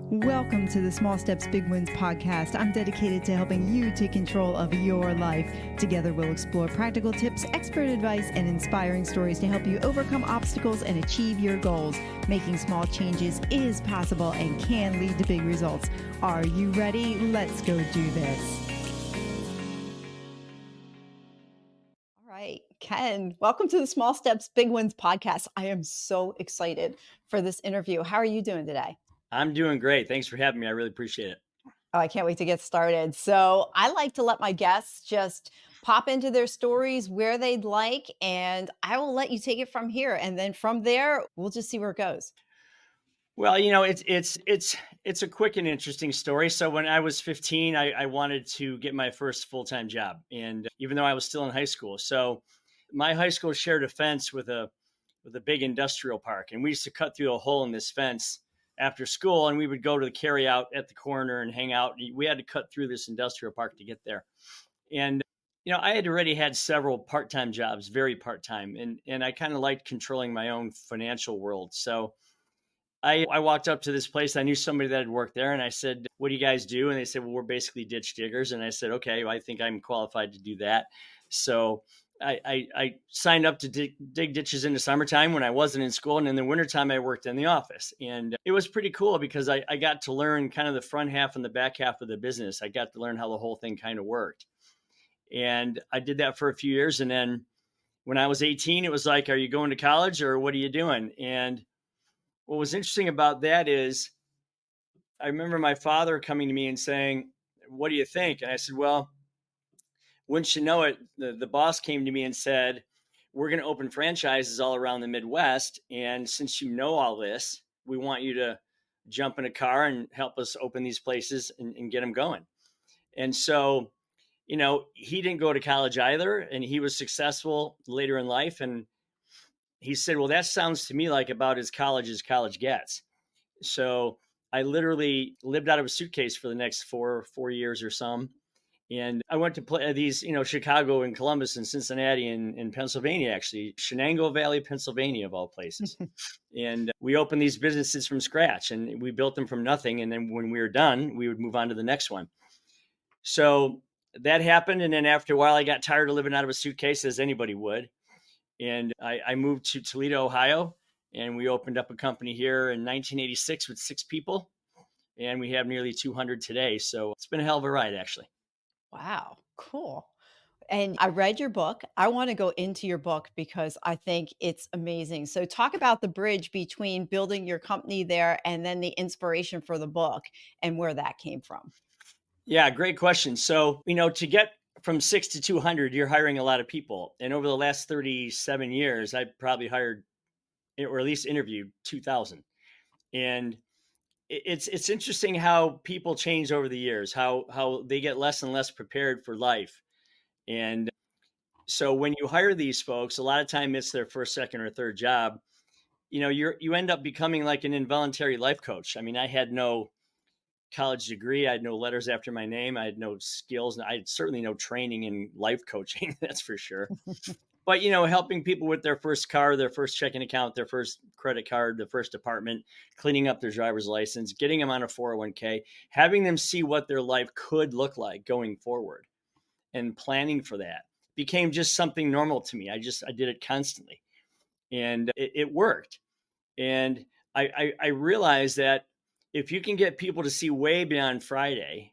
Welcome to the Small Steps, Big Wins podcast. I'm dedicated to helping you take control of your life. Together, we'll explore practical tips, expert advice, and inspiring stories to help you overcome obstacles and achieve your goals. Making small changes is possible and can lead to big results. Are you ready? Let's go do this. All right, Ken, welcome to the Small Steps, Big Wins podcast. I am so excited for this interview. How are you doing today? I'm doing great. Thanks for having me. I really appreciate it. Oh, I can't wait to get started. So I like to let my guests just pop into their stories where they'd like, and I will let you take it from here. And then from there, we'll just see where it goes. Well, it's a quick and interesting story. So when I was 15, I wanted to get my first full-time job, and even though I was still in high school, so my high school shared a fence with a big industrial park, and we used to cut through a hole in this fence after school, and we would go to the carry out at the corner and hang out. We had to cut through this industrial park to get there. And, I had already had several part-time jobs, very part-time, and I kind of liked controlling my own financial world. So I walked up to this place. I knew somebody that had worked there, and I said, "What do you guys do?" And they said, "Well, we're basically ditch diggers." And I said, "Okay, well, I think I'm qualified to do that." So I signed up to dig ditches in the summertime when I wasn't in school. And in the wintertime, I worked in the office. And it was pretty cool because I got to learn kind of the front half and the back half of the business. I got to learn how the whole thing kind of worked. And I did that for a few years. And then when I was 18, it was like, "Are you going to college or what are you doing?" And what was interesting about that is I remember my father coming to me and saying, "What do you think?" And I said, "Well, wouldn't you know it, the boss came to me and said, 'We're going to open franchises all around the Midwest. And since you know all this, we want you to jump in a car and help us open these places and get them going.'" And so, he didn't go to college either, and he was successful later in life. And he said, "Well, that sounds to me like about as college gets." So I literally lived out of a suitcase for the next four years or some. And I went to play these, Chicago and Columbus and Cincinnati and Pennsylvania, actually, Shenango Valley, Pennsylvania, of all places. And we opened these businesses from scratch, and we built them from nothing. And then when we were done, we would move on to the next one. So that happened. And then after a while, I got tired of living out of a suitcase, as anybody would. And I moved to Toledo, Ohio, and we opened up a company here in 1986 with 6 people. And we have nearly 200 today. So it's been a hell of a ride, actually. Wow, cool. And I read your book. I want to go into your book because I think it's amazing. So, talk about the bridge between building your company there and then the inspiration for the book and where that came from. Yeah, great question. So, to get from 6 to 200, you're hiring a lot of people. And over the last 37 years, I probably hired or at least interviewed 2,000. And it's interesting how people change over the years, how they get less and less prepared for life. And so when you hire these folks, a lot of time it's their first, second, or third job. You end up becoming like an involuntary life coach. I mean, I had no college degree. I had no letters after my name. I had no skills. I had certainly no training in life coaching. That's for sure. But, helping people with their first car, their first checking account, their first credit card, their first apartment, cleaning up their driver's license, getting them on a 401k, having them see what their life could look like going forward and planning for that became just something normal to me. I did it constantly, and it worked. And I realized that if you can get people to see way beyond Friday,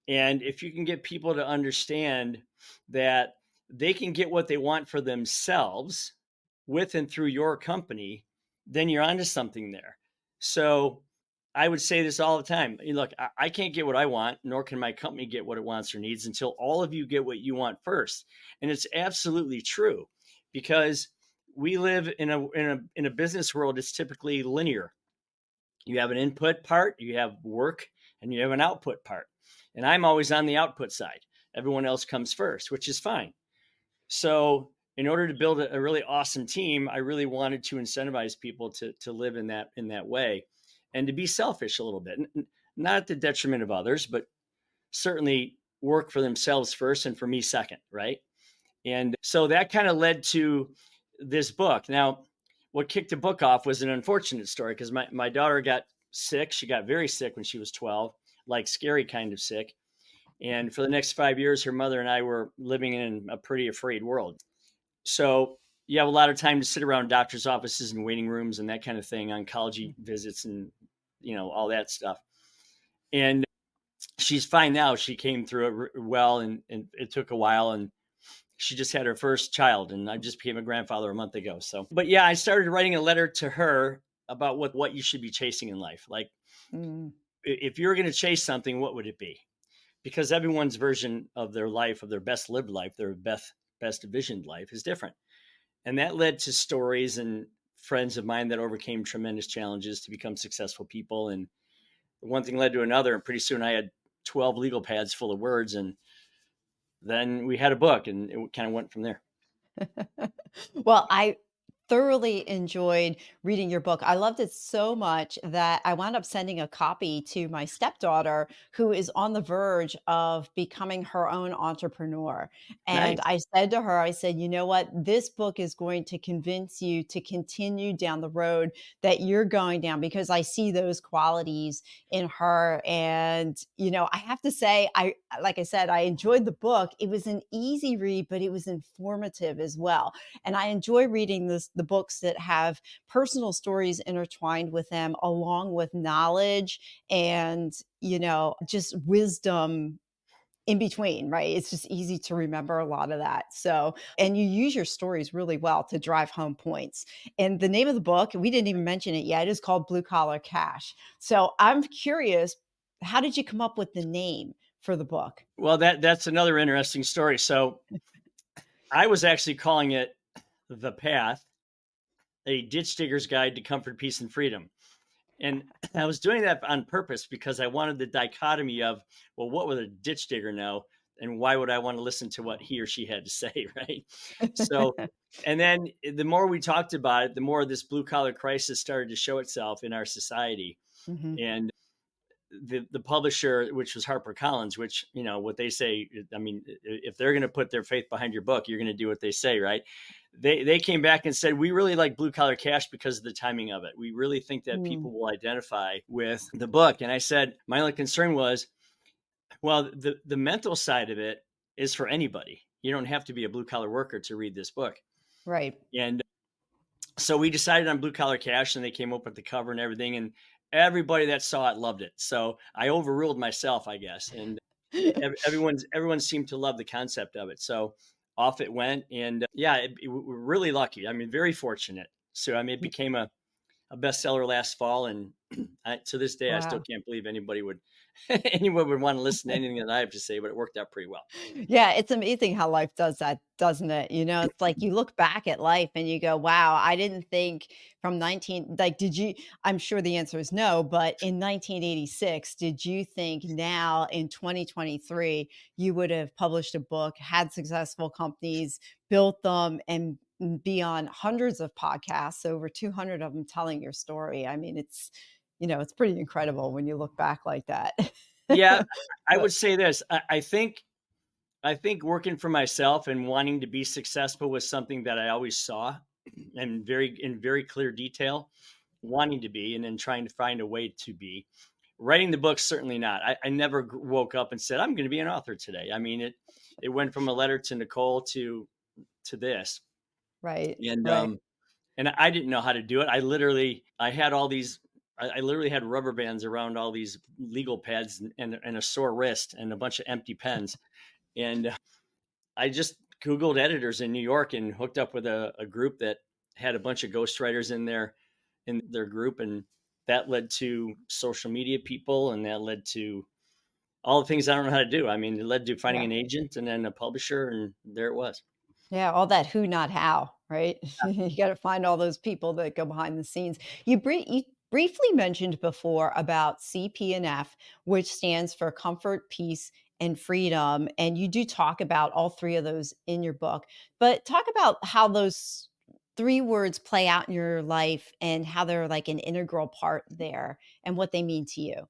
and if you can get people to understand that they can get what they want for themselves with and through your company, then you're onto something there. So I would say this all the time. Look, I can't get what I want, nor can my company get what it wants or needs until all of you get what you want first. And it's absolutely true, because we live in a business world that's typically linear. You have an input part, you have work, and you have an output part. And I'm always on the output side. Everyone else comes first, which is fine. So in order to build a really awesome team, I really wanted to incentivize people to live in that way, and to be selfish a little bit, not at the detriment of others, but certainly work for themselves first and for me second, right? And so that kind of led to this book. Now, what kicked the book off was an unfortunate story, because my daughter got sick. She got very sick when she was 12, like scary kind of sick. And for the next 5 years, her mother and I were living in a pretty afraid world. So you have a lot of time to sit around doctors' offices and waiting rooms and that kind of thing, oncology visits and, all that stuff. And she's fine now. She came through it well, and it took a while, and she just had her first child, and I just became a grandfather a month ago. So, but yeah, I started writing a letter to her about what you should be chasing in life. Like, if you're going to chase something, what would it be? Because everyone's version of their life, of their best lived life, their best envisioned life is different. And that led to stories and friends of mine that overcame tremendous challenges to become successful people. And one thing led to another. And pretty soon I had 12 legal pads full of words. And then we had a book, and it kind of went from there. Well, I thoroughly enjoyed reading your book. I loved it so much that I wound up sending a copy to my stepdaughter, who is on the verge of becoming her own entrepreneur. And Nice. I said to her, I said, you know what? This book is going to convince you to continue down the road that you're going down, because I see those qualities in her. And, I have to say, like I said, I enjoyed the book. It was an easy read, but it was informative as well. And I enjoy reading the books that have personal stories intertwined with them, along with knowledge and, just wisdom in between, right? It's just easy to remember a lot of that. So, and you use your stories really well to drive home points. And the name of the book, we didn't even mention it yet, is called Blue Collar Cash. So I'm curious, how did you come up with the name for the book? Well, that's another interesting story. So I was actually calling it The Path, a ditch digger's guide to comfort, peace, and freedom. And I was doing that on purpose because I wanted the dichotomy of, well, what would a ditch digger know? And why would I want to listen to what he or she had to say? Right. So, and then the more we talked about it, the more this blue collar crisis started to show itself in our society. Mhm. And the publisher, which was HarperCollins, which, what they say, I mean, if they're going to put their faith behind your book, you're going to do what they say, right? They came back and said, we really like Blue Collar Cash because of the timing of it. We really think that Mm. people will identify with the book. And I said, my only concern was, well, the mental side of it is for anybody. You don't have to be a blue collar worker to read this book. Right. And so we decided on Blue Collar Cash, and they came up with the cover and everything. And everybody that saw it loved it. So I overruled myself, I guess. And everyone seemed to love the concept of it. So off it went. And yeah, we're really lucky. I mean, very fortunate. So I mean, it became a bestseller last fall. And to this day, I still Wow. can't believe anyone would want to listen to anything that I have to say, but it worked out pretty well. Yeah, it's amazing how life does that, doesn't it? It's like you look back at life and you go, wow, I didn't think from 19, like, did you, I'm sure the answer is no, but in 1986, did you think now in 2023, you would have published a book, had successful companies, built them, and be on hundreds of podcasts, over 200 of them telling your story? I mean, it's pretty incredible when you look back like that. Yeah, I But would say this. I think working for myself and wanting to be successful was something that I always saw and in very clear detail, wanting to be, and then trying to find a way to be. Writing the book, certainly not. I never woke up and said, I'm going to be an author today. I mean, it went from a letter to Nicole to this. right, And right. and I didn't know how to do it. I had all these I literally had rubber bands around all these legal pads, and a sore wrist and a bunch of empty pens. And I just Googled editors in New York and hooked up with a group that had a bunch of ghostwriters in their group. And that led to social media people, and that led to all the things I don't know how to do. I mean, it led to finding Yeah. an agent and then a publisher, and there it was. Yeah, all that who, not how, right? You gotta find all those people that go behind the scenes. You briefly mentioned before about CP&F, which stands for comfort, peace, and freedom, and you do talk about all 3 of those in your book. But talk about how those 3 words play out in your life and how they're like an integral part there and what they mean to you.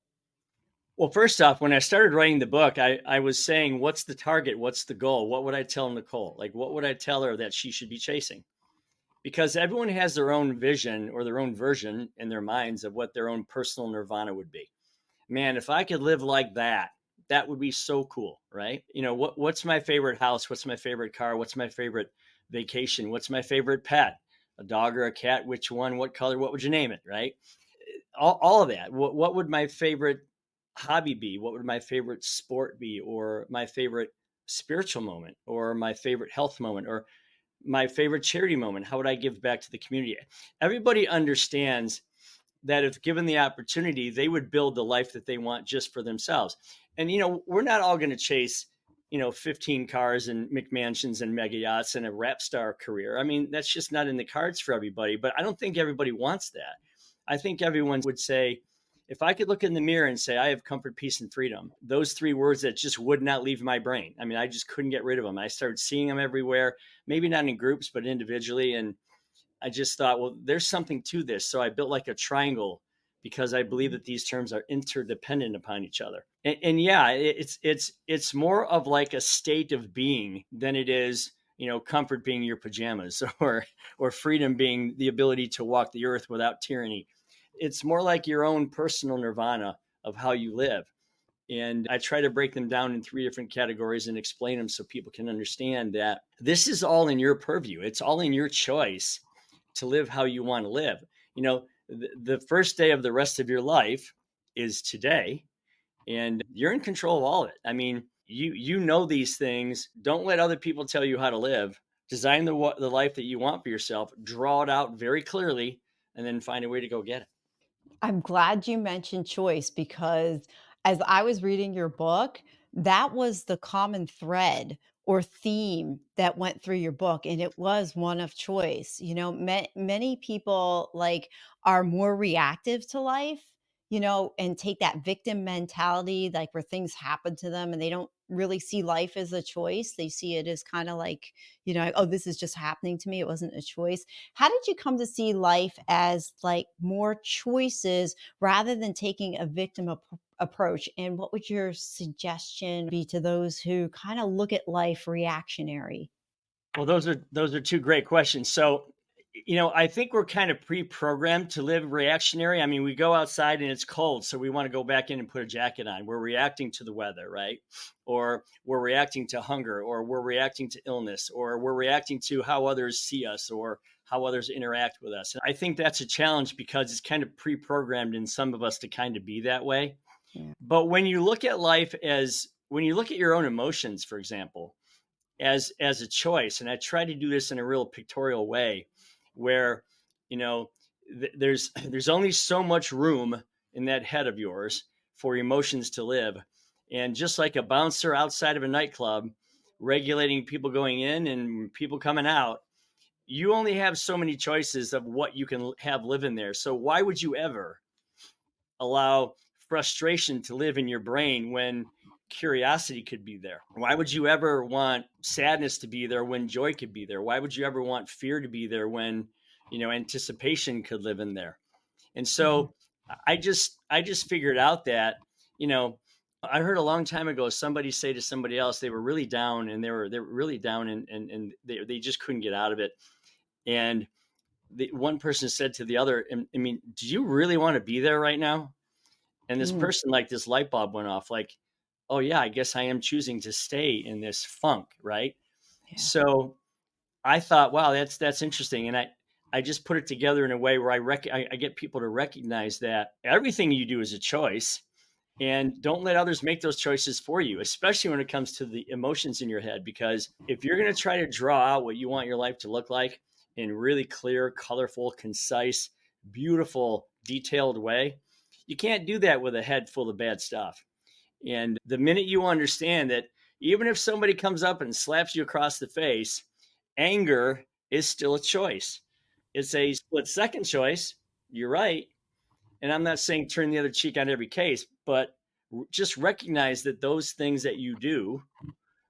Well, first off, when I started writing the book, I was saying, what's the target? What's the goal? What would I tell Nicole? Like, what would I tell her that she should be chasing? because everyone has their own vision or their own version in their minds of what their own personal nirvana would be. Man, if I could live like that, that would be so cool, right? What's my favorite house? What's my favorite car? What's my favorite vacation? What's my favorite pet? A dog or a cat? Which one? What color? What would you name it, right? All of that. What would my favorite hobby be? What would my favorite sport be? Or my favorite spiritual moment? Or my favorite health moment? Or my favorite charity moment? How would I give back to the community? Everybody understands that if given the opportunity, they would build the life that they want just for themselves. And, we're not all going to chase, 15 cars and McMansions and mega yachts and a rap star career. I mean, that's just not in the cards for everybody, but I don't think everybody wants that. I think everyone would say, if I could look in the mirror and say, I have comfort, peace, and freedom, those three words that just would not leave my brain. I mean, I just couldn't get rid of them. I started seeing them everywhere, maybe not in groups, but individually. And I just thought, well, there's something to this. So I built like a triangle because I believe that these terms are interdependent upon each other. And yeah, it's more of like a state of being than it is, comfort being your pajamas or freedom being the ability to walk the earth without tyranny. It's more like your own personal nirvana of how you live. And I try to break them down in three different categories and explain them so people can understand that this is all in your purview. It's all in your choice to live how you want to live. The first day of the rest of your life is today, and you're in control of all of it. I mean, you know these things. Don't let other people tell you how to live. Design the life that you want for yourself. Draw it out very clearly, and then find a way to go get it. I'm glad you mentioned choice because as I was reading your book, that was the common thread or theme that went through your book, and it was one of choice. Many people are more reactive to life, and take that victim mentality, like where things happen to them and they don't really see life as a choice. They see it as kind of like, oh, this is just happening to me. It wasn't a choice. How did you come to see life as like more choices rather than taking a victim approach? And what would your suggestion be to those who kind of look at life reactionary? Well, those are two great questions. So, I think we're kind of pre-programmed to live reactionary. I mean, we go outside and it's cold, so we want to go back in and put a jacket on. We're reacting to the weather, right? Or we're reacting to hunger, or we're reacting to illness, or we're reacting to how others see us or how others interact with us. And I think that's a challenge because it's kind of pre-programmed in some of us to kind of be that way. Yeah. But when you look at life when you look at your own emotions, for example, as a choice, and I try to do this in a real pictorial way where there's only so much room in that head of yours for emotions to live. And just like a bouncer outside of a nightclub regulating people going in and people coming out, you only have so many choices of what you can have live in there. So why would you ever allow frustration to live in your brain when curiosity could be there? Why would you ever want sadness to be there when joy could be there? Why would you ever want fear to be there when, anticipation could live in there? And so I just figured out that, I heard a long time ago somebody say to somebody else they were really down, and they were really down, and they just couldn't get out of it. And the one person said to the other, I mean, do you really want to be there right now? And this person, like, this light bulb went off, like, oh yeah, I guess I am choosing to stay in this funk, right? Yeah. So I thought, wow, that's interesting. And I just put it together in a way where I get people to recognize that everything you do is a choice, and don't let others make those choices for you, especially when it comes to the emotions in your head. Because if you're going to try to draw out what you want your life to look like in really clear, colorful, concise, beautiful, detailed way, you can't do that with a head full of bad stuff. And the minute you understand that even if somebody comes up and slaps you across the face, anger is still a choice. It's a split second choice. You're right. And I'm not saying turn the other cheek on every case, but just recognize that those things that you do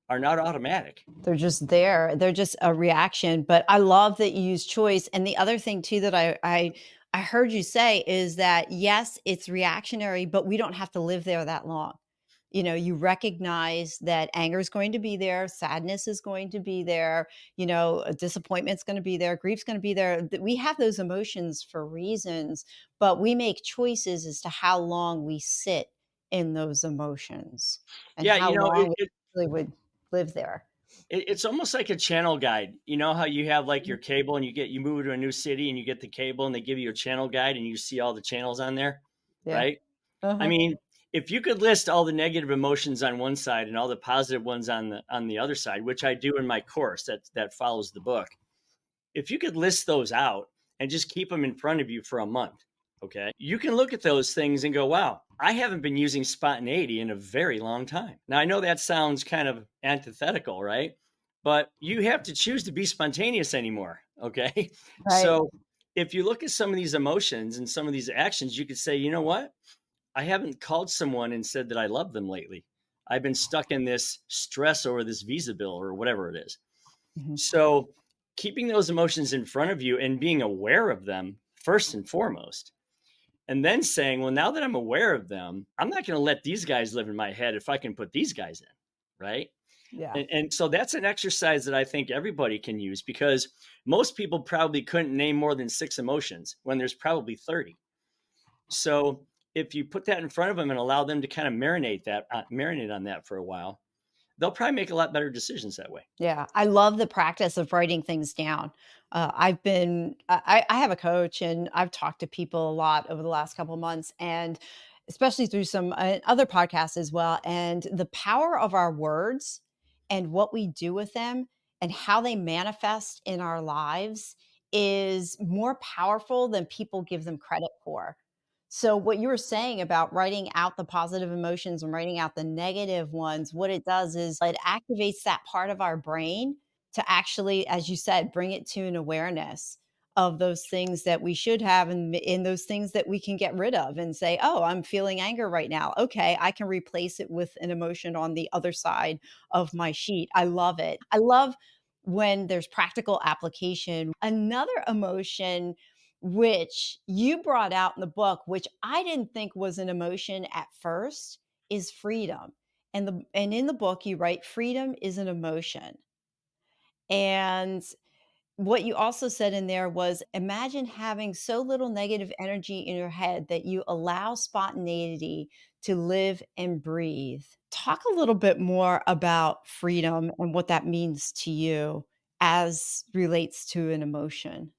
are not automatic. They're just there. They're just a reaction. But I love that you use choice. And the other thing too that I heard you say is that yes, it's reactionary, but we don't have to live there that long. You recognize that anger is going to be there, sadness is going to be there, disappointment's going to be there, grief's going to be there. We have those emotions for reasons, but we make choices as to how long we sit in those emotions and Yeah, how you know, long we really would live there. it's almost like a channel guide. You know how you have like your cable and you move to a new city and you get the cable and they give you a channel guide and you see all the channels on there, Yeah. right? I Uh-huh. mean, if you could list all the negative emotions on one side and all the positive ones on the other side, which I do in my course that follows the book, if you could list those out and just keep them in front of you for a month, okay, you can look at those things and go, wow, I haven't been using spontaneity in a very long time. Now, I know that sounds kind of antithetical, right? But you have to choose to be spontaneous anymore, okay? Right. So if you look at some of these emotions and some of these actions, you could say, you know what? I haven't called someone and said that I love them lately. I've been stuck in this stress over this visa bill or whatever it is. Mhm. So, keeping those emotions in front of you and being aware of them first and foremost, and then saying, well, now that I'm aware of them, I'm not going to let these guys live in my head if I can put these guys in. Right. Yeah. And so that's an exercise that I think everybody can use because most people probably couldn't name more than 6 emotions when there's probably 30. So if you put that in front of them and allow them to kind of marinate on that for a while, they'll probably make a lot better decisions that way. Yeah, I love the practice of writing things down. I have a coach, and I've talked to people a lot over the last couple of months, and especially through some other podcasts as well. And the power of our words and what we do with them and how they manifest in our lives is more powerful than people give them credit for. So what you were saying about writing out the positive emotions and writing out the negative ones, what it does is it activates that part of our brain to actually, as you said, bring it to an awareness of those things that we should have and in those things that we can get rid of and say, "Oh, I'm feeling anger right now. Okay, I can replace it with an emotion on the other side of my sheet." I love it. I love when there's practical application. Another emotion which you brought out in the book, which I didn't think was an emotion at first, is freedom. And in the book you write freedom is an emotion. And what you also said in there was imagine having so little negative energy in your head that you allow spontaneity to live and breathe. Talk a little bit more about freedom and what that means to you as relates to an emotion.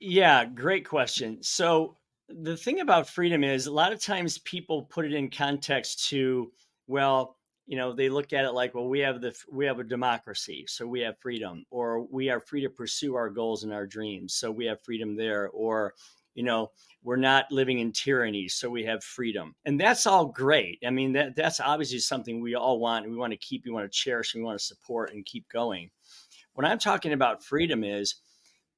Yeah, great question. So the thing about freedom is a lot of times people put it in context to, well, they look at it like, well, we have a democracy, so we have freedom, or we are free to pursue our goals and our dreams, so we have freedom there, or we're not living in tyranny, so we have freedom. And that's all great. I mean, that's obviously something we all want, and we want to keep, we want to cherish, and we want to support and keep going. What I'm talking about freedom is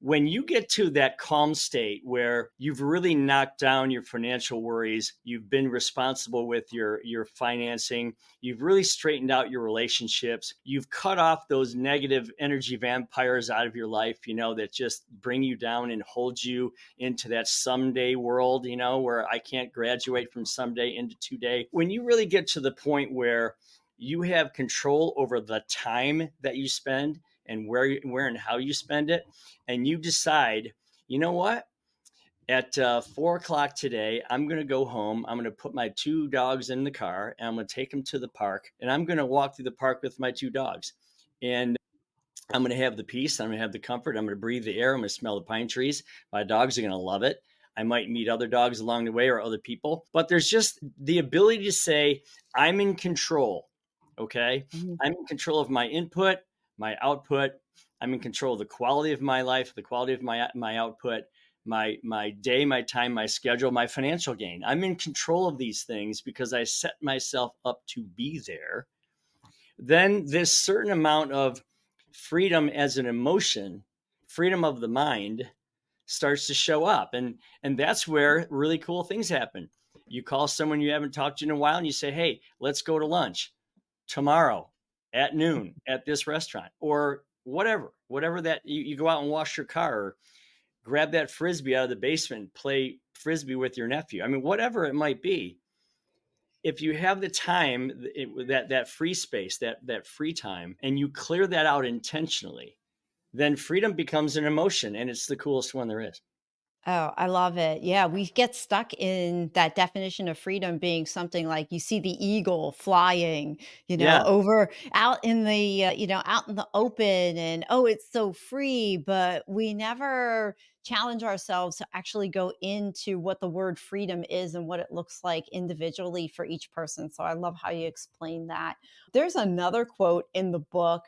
when you get to that calm state where you've really knocked down your financial worries, you've been responsible with your financing, you've really straightened out your relationships, you've cut off those negative energy vampires out of your life, that just bring you down and hold you into that someday world, where I can't graduate from someday into today. When you really get to the point where you have control over the time that you spend and where and how you spend it, and you decide, you know what? At 4 o'clock today, I'm going to go home. I'm going to put my 2 dogs in the car and I'm going to take them to the park. And I'm going to walk through the park with my 2 dogs. And I'm going to have the peace. I'm going to have the comfort. I'm going to breathe the air. I'm going to smell the pine trees. My dogs are going to love it. I might meet other dogs along the way or other people. But there's just the ability to say, I'm in control. Okay. Mhm. I'm in control of my input, my output. I'm in control of the quality of my life, the quality of my output, my day, my time, my schedule, my financial gain. I'm in control of these things because I set myself up to be there. Then this certain amount of freedom as an emotion, freedom of the mind, starts to show up, and that's where really cool things happen. You call someone you haven't talked to in a while and you say, hey, let's go to lunch tomorrow at noon at this restaurant, or whatever that you go out and wash your car, or grab that frisbee out of the basement, play frisbee with your nephew. I mean, whatever it might be. if you have the time, that free space, that free time, and you clear that out intentionally, then freedom becomes an emotion, and it's the coolest one there is. Oh, I love it. Yeah, we get stuck in that definition of freedom being something like you see the eagle flying, Yeah. over out in the, out in the open and oh, it's so free, but we never challenge ourselves to actually go into what the word freedom is and what it looks like individually for each person. So I love how you explain that. There's another quote in the book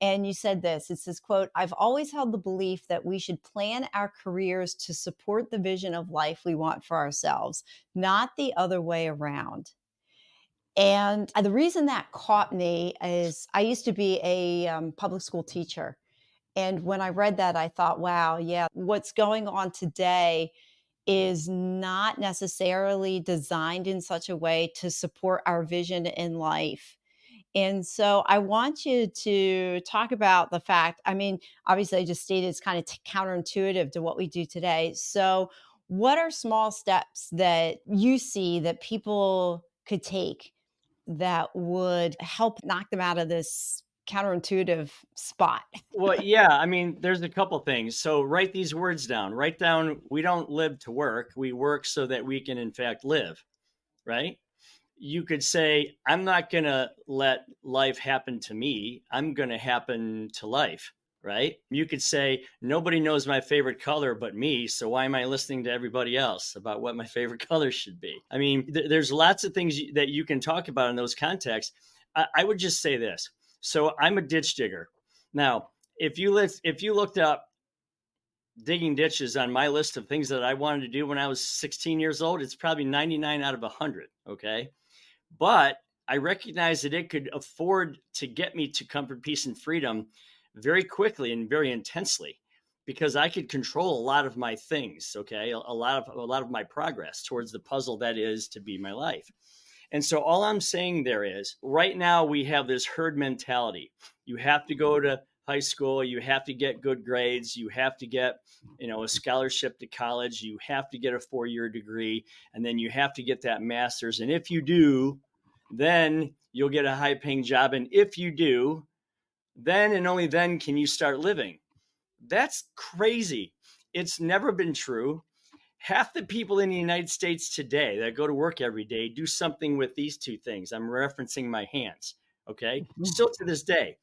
and you said this, it says, quote, I've always held the belief that we should plan our careers to support the vision of life we want for ourselves, not the other way around. And the reason that caught me is I used to be a public school teacher. And when I read that, I thought, wow, yeah, what's going on today is not necessarily designed in such a way to support our vision in life. And so I want you to talk about the fact, I mean, obviously, I just stated it's kind of counterintuitive to what we do today. So, what are small steps that you see that people could take that would help knock them out of this counterintuitive spot? Well, yeah, I mean, there's a couple things. So write these words down. Write down, we don't live to work. We work so that we can, in fact, live, right? You could say, I'm not going to let life happen to me. I'm going to happen to life, right? You could say, nobody knows my favorite color but me. So why am I listening to everybody else about what my favorite color should be? I mean, there's lots of things that you can talk about in those contexts. I would just say this. So I'm a ditch digger. Now, if you looked up digging ditches on my list of things that I wanted to do when I was 16 years old, it's probably 99 out of 100. Okay. But I recognized that it could afford to get me to comfort, peace, and freedom very quickly and very intensely because I could control a lot of my things. Okay. A lot of my progress towards the puzzle that is to be my life. And so all I'm saying there is right now we have this herd mentality. You have to go to high school, you have to get good grades, you have to get, a scholarship to college, you have to get a 4-year degree, and then you have to get that master's. And if you do, then you'll get a high paying job. And if you do, then and only then can you start living. That's crazy. It's never been true. Half the people in the United States today that go to work every day do something with these two things. I'm referencing my hands. Okay. Still to this day,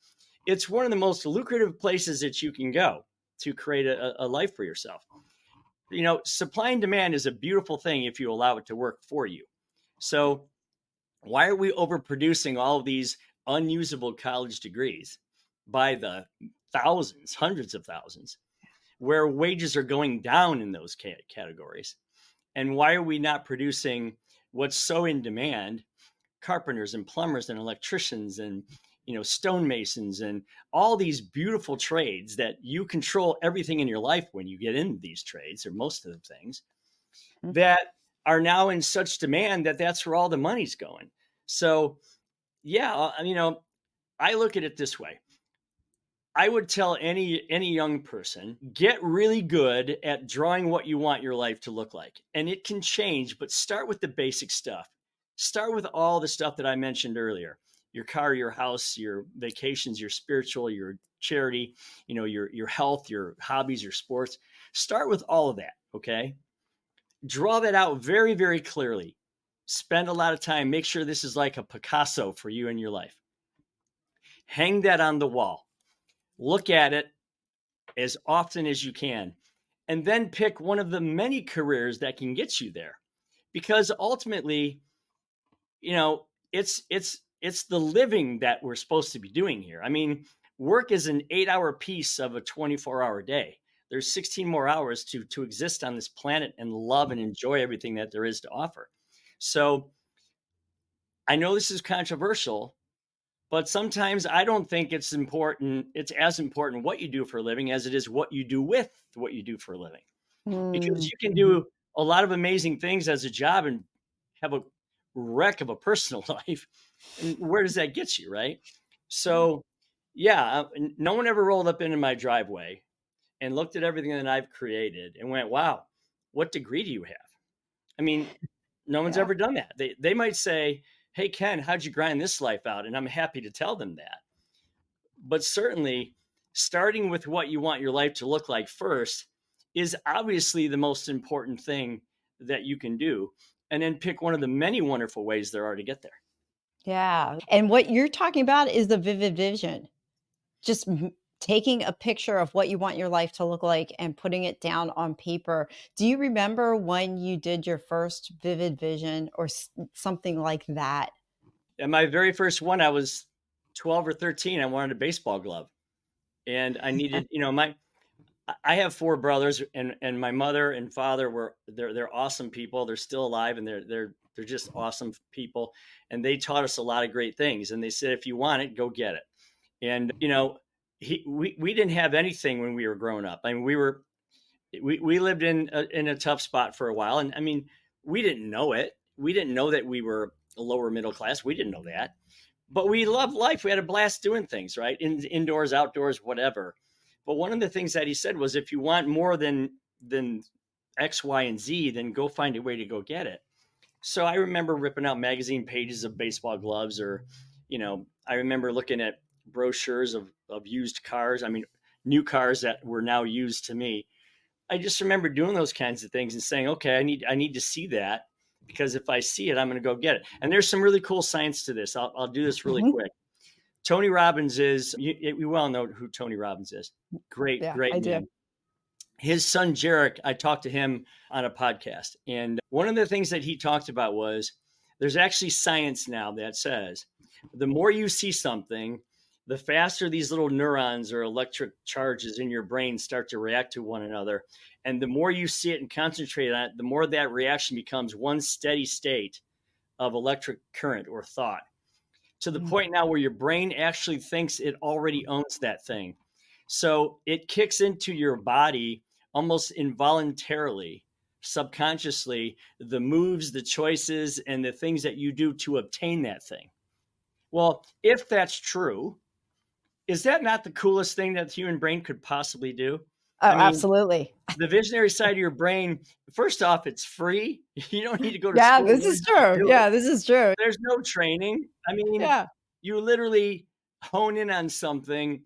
it's one of the most lucrative places that you can go to create a life for yourself. Supply and demand is a beautiful thing if you allow it to work for you. So, why are we overproducing all of these unusable college degrees by the thousands, hundreds of thousands, where wages are going down in those categories? And why are we not producing what's so in demand? Carpenters and plumbers and electricians and stonemasons and all these beautiful trades that you control everything in your life when you get into these trades, or most of the things that are now in such demand that that's where all the money's going. So, yeah, I look at it this way. I would tell any young person, get really good at drawing what you want your life to look like. And it can change, but start with the basic stuff. Start with all the stuff that I mentioned earlier. Your car, your house, your vacations, your spiritual, your charity, your health, your hobbies, your sports. Start with all of that, okay? Draw that out very, very clearly. Spend a lot of time. Make sure this is like a Picasso for you in your life. Hang that on the wall. Look at it as often as you can, and then pick one of the many careers that can get you there. Because ultimately, it's the living that we're supposed to be doing here. I mean, work is an 8-hour piece of a 24-hour day. There's 16 more hours to exist on this planet and love and enjoy everything that there is to offer. So I know this is controversial, but sometimes I don't think it's as important what you do for a living as it is what you do with what you do for a living. Because Mm, you can mhm. do a lot of amazing things as a job and have a wreck of a personal life. And where does that get you, right? So, yeah, no one ever rolled up into my driveway and looked at everything that I've created and went, "Wow, what degree do you have?" I mean, no one's Yeah. ever done that. They might say, hey, Ken, how'd you grind this life out? And I'm happy to tell them that. But certainly, starting with what you want your life to look like first is obviously the most important thing that you can do. And then pick one of the many wonderful ways there are to get there. Yeah. And what you're talking about is the vivid vision. Just taking a picture of what you want your life to look like and putting it down on paper. Do you remember when you did your first vivid vision or something like that? And my very first one, I was 12 or 13. I wanted a baseball glove. And I needed, I have four brothers, and my mother and father they're awesome people. They're still alive, and they're just awesome people. And they taught us a lot of great things. And they said, if you want it, go get it. And, we didn't have anything when we were growing up. I mean, we lived in a tough spot for a while. And I mean, we didn't know it. We didn't know that we were a lower middle class. We didn't know that, but we loved life. We had a blast doing things, right? Indoors, outdoors, whatever. But one of the things that he said was, if you want more than X, Y, and Z, then go find a way to go get it. So I remember ripping out magazine pages of baseball gloves, or, I remember looking at brochures of used cars. I mean, new cars that were now used to me. I just remember doing those kinds of things and saying, okay, I need to see that, because if I see it, I'm going to go get it. And there's some really cool science to this. I'll do this really quick. Tony Robbins we well know who Tony Robbins is. Great Yeah, man. I do. His son, Jarek, I talked to him on a podcast. And one of the things that he talked about was, there's actually science now that says the more you see something, the faster these little neurons or electric charges in your brain start to react to one another. And the more you see it and concentrate on it, the more that reaction becomes one steady state of electric current or thought, to the point now where your brain actually thinks it already owns that thing. So it kicks into your body almost involuntarily, subconsciously, the moves, the choices, and the things that you do to obtain that thing. Well, if that's true, is that not the coolest thing that the human brain could possibly do? Oh, I mean, absolutely. the visionary side of your brain, first off, it's free. You don't need to go to Yeah, school this is true. to do it. Yeah, this is true. There's no training. I mean, Yeah. you literally hone in on something,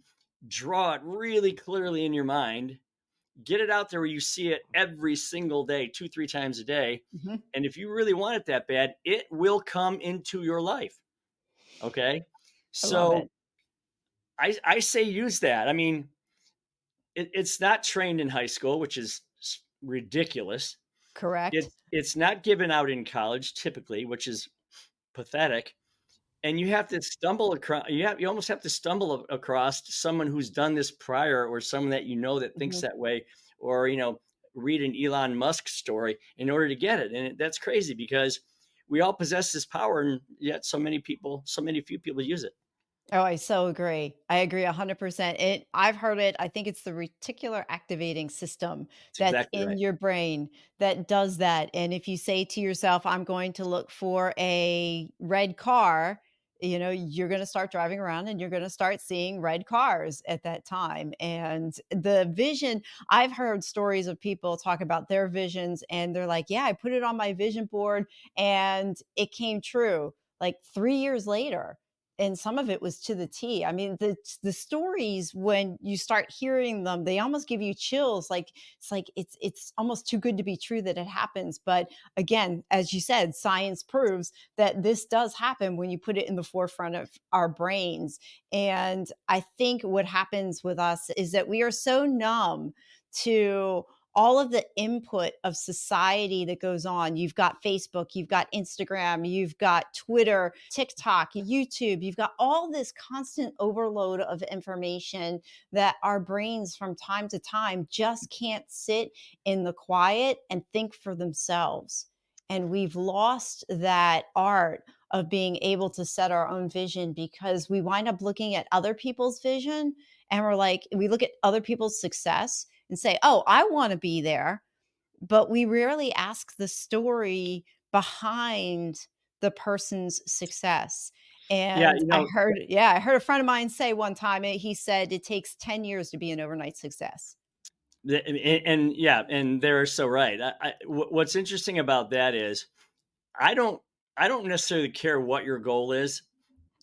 draw it really clearly in your mind, get it out there where you see it every single day, 2-3 times a day. Mhm. And if you really want it that bad, it will come into your life. Okay. I love So it. I say use that. I mean, it's not trained in high school, which is ridiculous. Correct. It's not given out in college typically, which is pathetic. And you have to stumble across. You almost have to stumble across someone who's done this prior, or someone that that thinks that way, or read an Elon Musk story in order to get it. And that's crazy, because we all possess this power, and yet so many few people use it. Oh, I so agree. I agree 100%. I've heard it. I think it's the reticular activating system That's that's exactly in right. your brain that does that. And if you say to yourself, I'm going to look for a red car, you're going to start driving around and you're going to start seeing red cars at that time. And the vision, I've heard stories of people talk about their visions, and they're like, yeah, I put it on my vision board and it came true like 3 years later, and some of it was to the T. I mean, the stories, when you start hearing them, they almost give you chills. Like it's almost too good to be true that it happens. But again, as you said, science proves that this does happen when you put it in the forefront of our brains. And I think what happens with us is that we are so numb to all of the input of society that goes on. You've got Facebook, you've got Instagram, you've got Twitter, TikTok, YouTube, you've got all this constant overload of information that our brains from time to time just can't sit in the quiet and think for themselves. And we've lost that art of being able to set our own vision, because we wind up looking at other people's vision, and we look at other people's success and say, oh, I want to be there. But we rarely ask the story behind the person's success. Yeah, And I heard a friend of mine say one time, he said it takes 10 years to be an overnight success. and they're so right. What's interesting about that is, I don't I don't necessarily care what your goal is,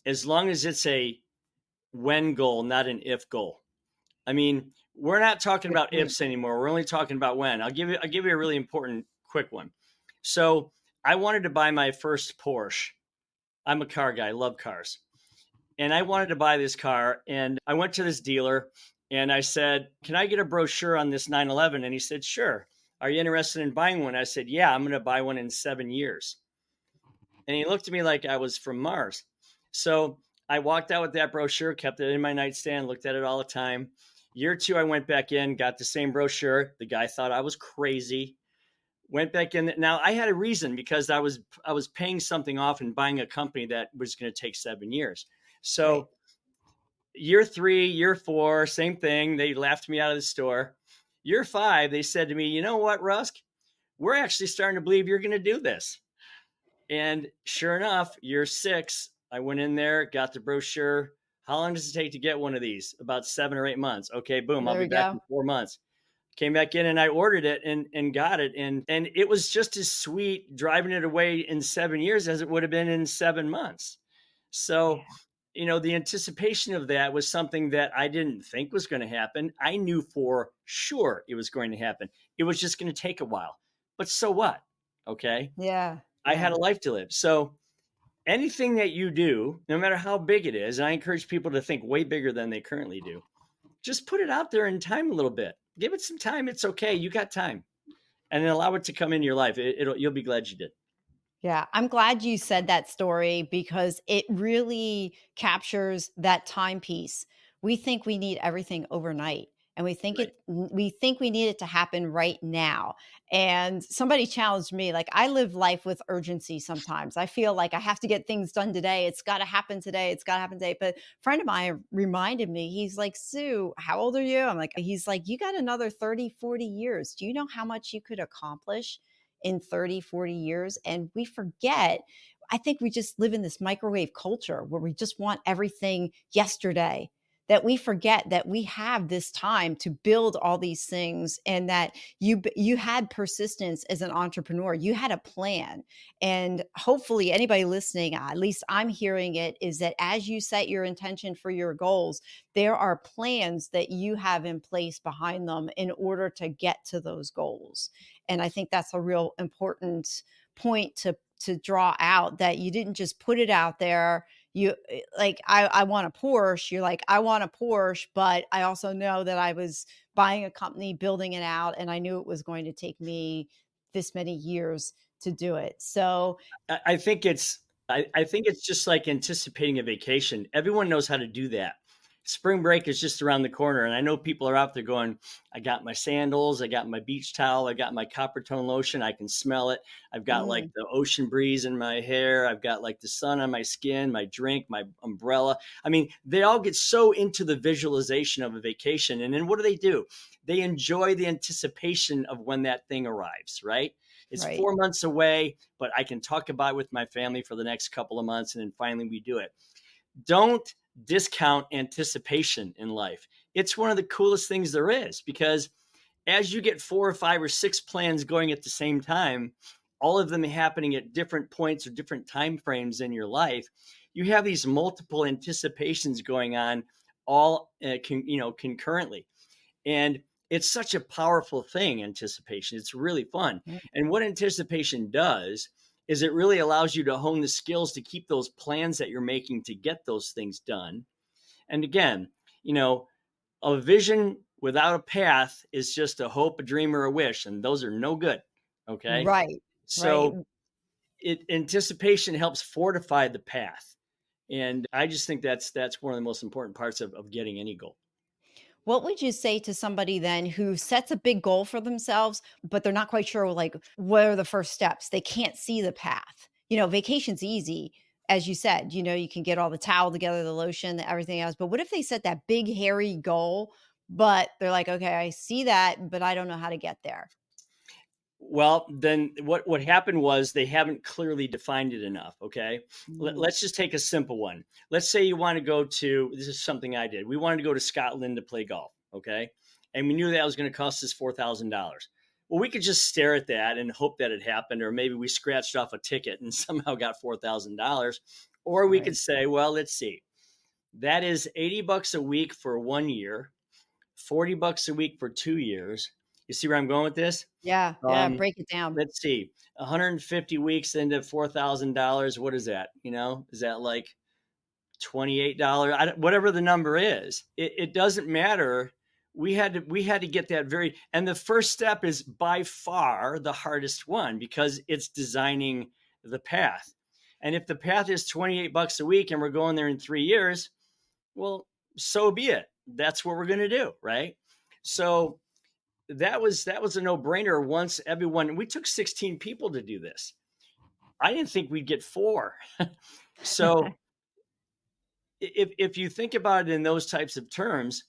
as long as it's a when goal, not an if goal. I mean, we're not talking Good about point. ifs anymore. We're only talking about when. I'll give you a really important quick one. So I wanted to buy my first Porsche. I'm a car guy, love cars. And I wanted to buy this car. And I went to this dealer and I said, "Can I get a brochure on this 911?" And he said, "Sure. Are you interested in buying one?" I said, "Yeah, I'm going to buy one in 7 years." And he looked at me like I was from Mars. So I walked out with that brochure, kept it in my nightstand, looked at it all the time. Year two, I went back in, got the same brochure. The guy thought I was crazy. Went back in. Now I had a reason because I was paying something off and buying a company that was going to take 7 years. Right. So year three, year four, same thing. They laughed me out of the store. Year five, they said to me, "You know what, Rusk? We're actually starting to believe you're going to do this." And sure enough, year six, I went in there, got the brochure. How long does it take to get one of these? About 7 or 8 months. Okay, boom, I'll There be we back go. in 4 months. Came back in and I ordered it and got it. And it was just as sweet driving it away in 7 years as it would have been in 7 months. So, Yeah. the anticipation of that was something that I didn't think was going to happen. I knew for sure it was going to happen. It was just going to take a while. But so what? Okay. Yeah. I had Yeah. a life to live. So anything that you do, no matter how big it is, and I encourage people to think way bigger than they currently do, just put it out there in time a little bit. Give it some time. It's okay. You got time. And then allow it to come into your life. You'll be glad you did. Yeah, I'm glad you said that story because it really captures that time piece. We think we need everything overnight and Right. we think we need it to happen right now. And somebody challenged me like I live life with urgency sometimes. I feel like I have to get things done today. It's got to happen today. It's got to happen today. But a friend of mine reminded me. He's like, "Sue, how old are you?" I'm like, he's like, "You got another 30, 40 years. Do you know how much you could accomplish in 30, 40 years?" And we forget. I think we just live in this microwave culture where we just want everything yesterday, that we forget that we have this time to build all these things, and that you had persistence as an entrepreneur. You had a plan. And hopefully anybody listening, at least I'm hearing it, is that as you set your intention for your goals, there are plans that you have in place behind them in order to get to those goals. And I think that's a real important point to draw out, that you didn't just put it out there. You like, I want a Porsche. You're like, I want a Porsche, but I also know that I was buying a company, building it out, and I knew it was going to take me this many years to do it. So I think it's just like anticipating a vacation. Everyone knows how to do that. Spring break is just around the corner, and I know people are out there going, "I got my sandals, I got my beach towel, I got my copper tone lotion, I can smell it. I've got like mm, the ocean breeze in my hair, I've got like the sun on my skin, my drink, my umbrella." I mean, they all get so into the visualization of a vacation, and then what do? They enjoy the anticipation of when that thing arrives, right? It's right. 4 months away, but I can talk about it with my family for the next couple of months, and then finally we do it. Don't discount anticipation in life. It's one of the coolest things there is, because as you get 4 or 5 or 6 plans going at the same time, all of them happening at different points or different time frames in your life, you have these multiple anticipations going on all concurrently. And it's such a powerful thing, anticipation. It's really fun. Mm, And what anticipation does is it really allows you to hone the skills to keep those plans that you're making to get those things done. And again, you know, a vision without a path is just a hope, a dream, or a wish, and those are no good. Okay. right. Right. So anticipation helps fortify the path. And I just think that's one of the most important parts of getting any goal. What would you say to somebody then who sets a big goal for themselves, but they're not quite sure, like, what are the first steps? They can't see the path. Vacation's easy. As you said, you can get all the towel together, the lotion, everything else. But what if they set that big, hairy goal, but they're like, okay, I see that, but I don't know how to get there? Well, then what happened was they haven't clearly defined it enough. Okay, Mm, let's just take a simple one. Let's say you want to go to. This is something I did. We wanted to go to Scotland to play golf. Okay, and we knew that was going to cost us $4,000. Well, we could just stare at that and hope that it happened, or maybe we scratched off a ticket and somehow got $4,000. Or we could Right. say, well, let's see, that is $80 a week for 1 year, $40 a week for 2 years. You see where I'm going with this? Yeah. Yeah. Um, Break it down. let's see, 150 weeks into $4,000. What is that? Is that like $28? Whatever the number is, it doesn't matter. We had to get that and the first step is by far the hardest one, because it's designing the path. And if the path is $28 a week and we're going there in 3 years, well, so be it. That's what we're going to do, right? So that was a no-brainer. Once everyone, we took 16 people to do this. I didn't think we'd get four. So if you think about it in those types of terms,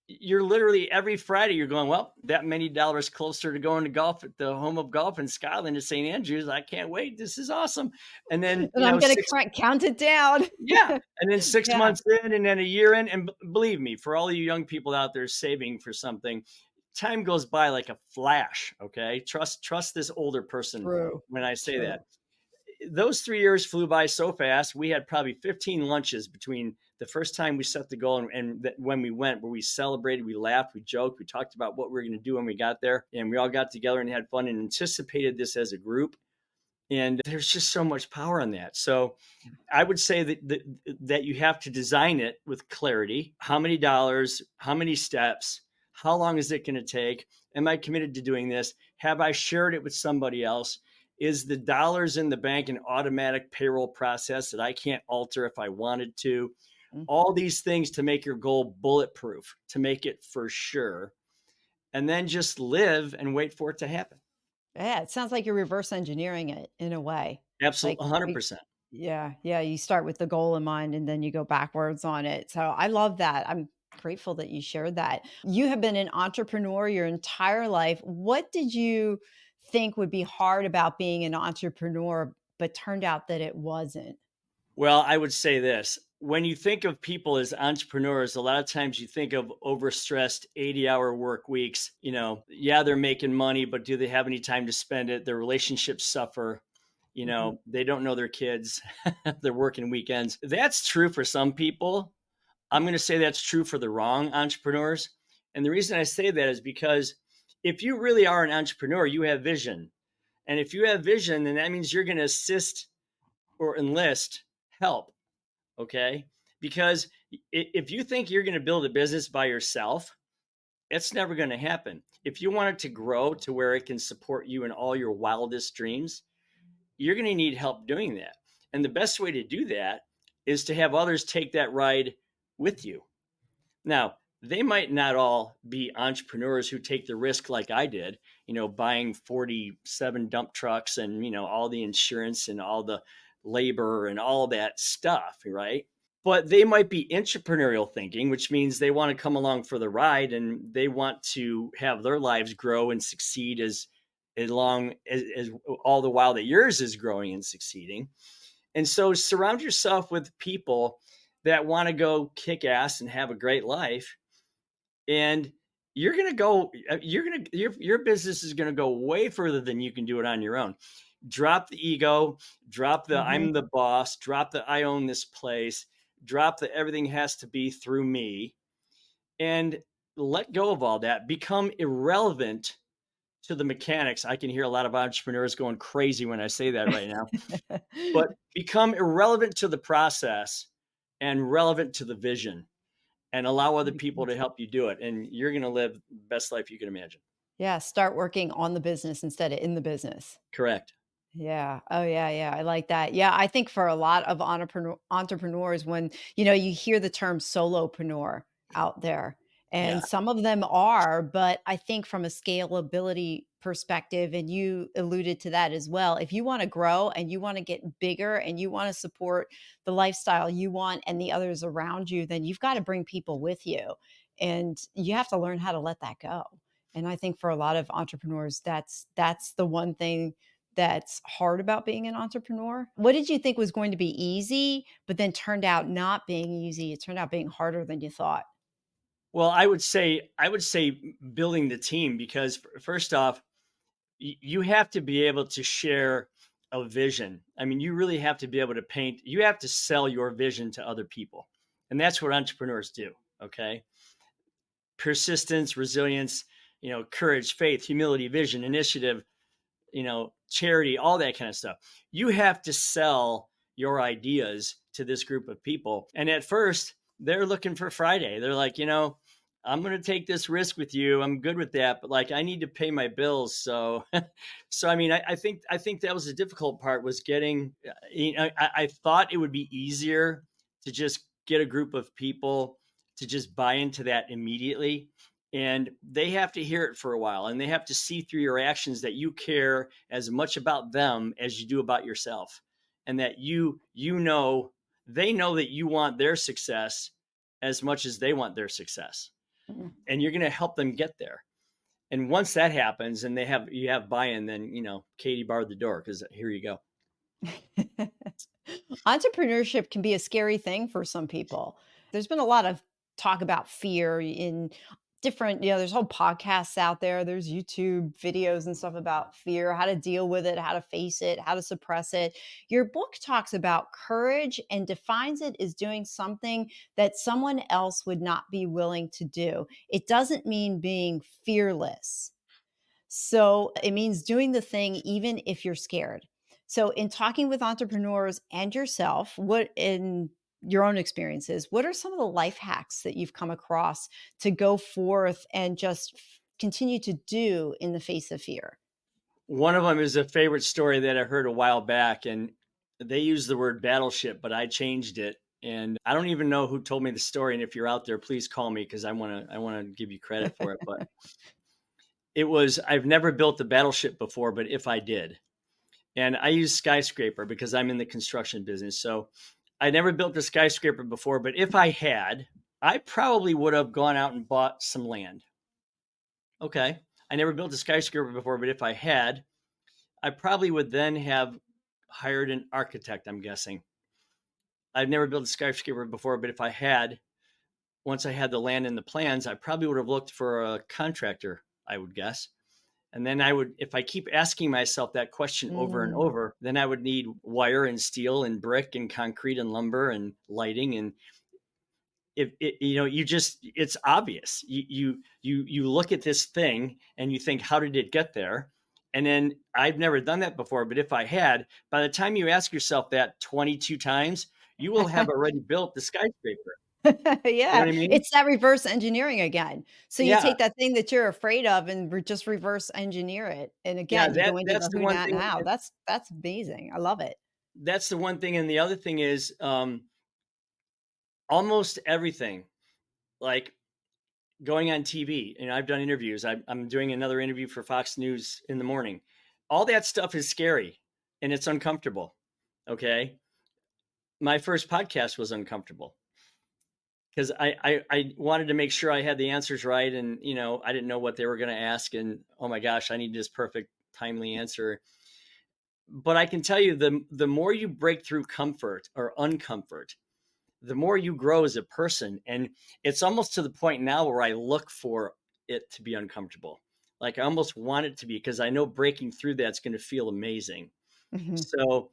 you're literally every Friday you're going, well, that many dollars closer to going to golf at the home of golf in Scotland at St. Andrews. I can't wait. This is awesome. And then, And I'm going to count it down. yeah. And then 6 Yeah. months in, and then a year in. And believe me, for all you young people out there saving for something, time goes by like a flash. Okay. Trust this older person True. when I say True. that. Those 3 years flew by so fast. We had probably 15 lunches between the first time we set the goal and when we went, where we celebrated, we laughed, we joked, we talked about what we were going to do when we got there. And we all got together and had fun and anticipated this as a group. And there's just so much power in that. So I would say that you have to design it with clarity. How many dollars, how many steps, how long is it going to take? Am I committed to doing this? Have I shared it with somebody else? Is the dollars in the bank an automatic payroll process that I can't alter if I wanted to? All these things to make your goal bulletproof, to make it for sure. And then just live and wait for it to happen. Yeah. It sounds like you're reverse engineering it in a way. Like, Absolutely, 100%. yeah. Yeah. You start with the goal in mind and then you go backwards on it. So I love that. I'm grateful that you shared that. You have been an entrepreneur your entire life. What did you think would be hard about being an entrepreneur, but turned out that it wasn't? Well, I would say this. When you think of people as entrepreneurs, a lot of times you think of overstressed 80-hour work weeks. Yeah, they're making money, but do they have any time to spend it? Their relationships suffer. They don't know their kids. They're working weekends. That's true for some people. I'm going to say that's true for the wrong entrepreneurs. And the reason I say that is because if you really are an entrepreneur, you have vision. And if you have vision, then that means you're going to assist or enlist help. Okay. Because if you think you're going to build a business by yourself, it's never going to happen. If you want it to grow to where it can support you in all your wildest dreams, you're going to need help doing that. And the best way to do that is to have others take that ride with you. Now, they might not all be entrepreneurs who take the risk like I did, buying 47 dump trucks and, all the insurance and all the labor and all that stuff, right? But they might be entrepreneurial thinking, which means they want to come along for the ride and they want to have their lives grow and succeed as long as all the while that yours is growing and succeeding. And so surround yourself with people that want to go kick ass and have a great life. And your business is going to go way further than you can do it on your own. Drop the ego, drop the I'm the boss, drop the I own this place, drop the everything has to be through me, and let go of all that. Become irrelevant to the mechanics. I can hear a lot of entrepreneurs going crazy when I say that right now, but become irrelevant to the process and relevant to the vision, and allow other people to help you do it. And you're going to live the best life you can imagine. Yeah. Start working on the business instead of in the business. Correct. Yeah. Oh, yeah. Yeah. I like that. Yeah. I think for a lot of entrepreneurs, when, you hear the term solopreneur out there, Yeah. and some of them are, but I think from a scalability perspective, and you alluded to that as well, if you want to grow and you want to get bigger and you want to support the lifestyle you want and the others around you, then you've got to bring people with you. And you have to learn how to let that go. And I think for a lot of entrepreneurs, that's the one thing that's hard about being an entrepreneur. What did you think was going to be easy, but then turned out not being easy? It turned out being harder than you thought. Well, I would say building the team, because first off, you have to be able to share a vision. I mean, you really have to be able to paint, you have to sell your vision to other people. And that's what entrepreneurs do. Okay. Persistence, resilience, courage, faith, humility, vision, initiative, charity, all that kind of stuff. You have to sell your ideas to this group of people. And at first, they're looking for Friday. They're like, I'm going to take this risk with you. I'm good with that, but like I need to pay my bills. So, I mean, I think that was the difficult part was getting. I thought it would be easier to just get a group of people to just buy into that immediately, and they have to hear it for a while, and they have to see through your actions that you care as much about them as you do about yourself, and that they know that you want their success as much as they want their success, and you're going to help them get there. And once that happens and you have buy-in, then, Katie barred the door because here you go. Entrepreneurship can be a scary thing for some people. There's been a lot of talk about fear in different, there's whole podcasts out there. There's YouTube videos and stuff about fear, how to deal with it, how to face it, how to suppress it. Your book talks about courage and defines it as doing something that someone else would not be willing to do. It doesn't mean being fearless. So it means doing the thing even if you're scared. So in talking with entrepreneurs and yourself, what in your own experiences, what are some of the life hacks that you've come across to go forth and just continue to do in the face of fear? One of them is a favorite story that I heard a while back, and they used the word battleship, but I changed it. And I don't even know who told me the story. And if you're out there, please call me because I want to give you credit for it. But it was, I've never built a battleship before, but if I did, and I use skyscraper because I'm in the construction business. So I never built a skyscraper before, but if I had, I probably would have gone out and bought some land. Okay. I never built a skyscraper before, but if I had, I probably would then have hired an architect, I'm guessing. I've never built a skyscraper before, but if I had, once I had the land and the plans, I probably would have looked for a contractor, I would guess. And then if I keep asking myself that question over and over, then I would need wire and steel and brick and concrete and lumber and lighting. And it's obvious. You look at this thing and you think, how did it get there? And then I've never done that before, but if I had, by the time you ask yourself that 22 times, you will have already built the skyscraper. Yeah, You know what I mean? it's that reverse engineering again. So you Yeah. take that thing that you're afraid of and just reverse engineer it. And Yeah. again, you go into That's the the who, one not, thing. and how. That's amazing. I love it. That's the one thing. And the other thing is almost everything, like going on TV, and I've done interviews. I'm doing another interview for Fox News in the morning. All that stuff is scary and it's uncomfortable. Okay. My first podcast was uncomfortable because I wanted to make sure I had the answers right. And, I didn't know what they were going to ask. And oh my gosh, I need this perfect, timely answer. But I can tell you the more you break through comfort or uncomfort, the more you grow as a person. And it's almost to the point now where I look for it to be uncomfortable. Like I almost want it to be, because I know breaking through that's going to feel amazing. Mhm. So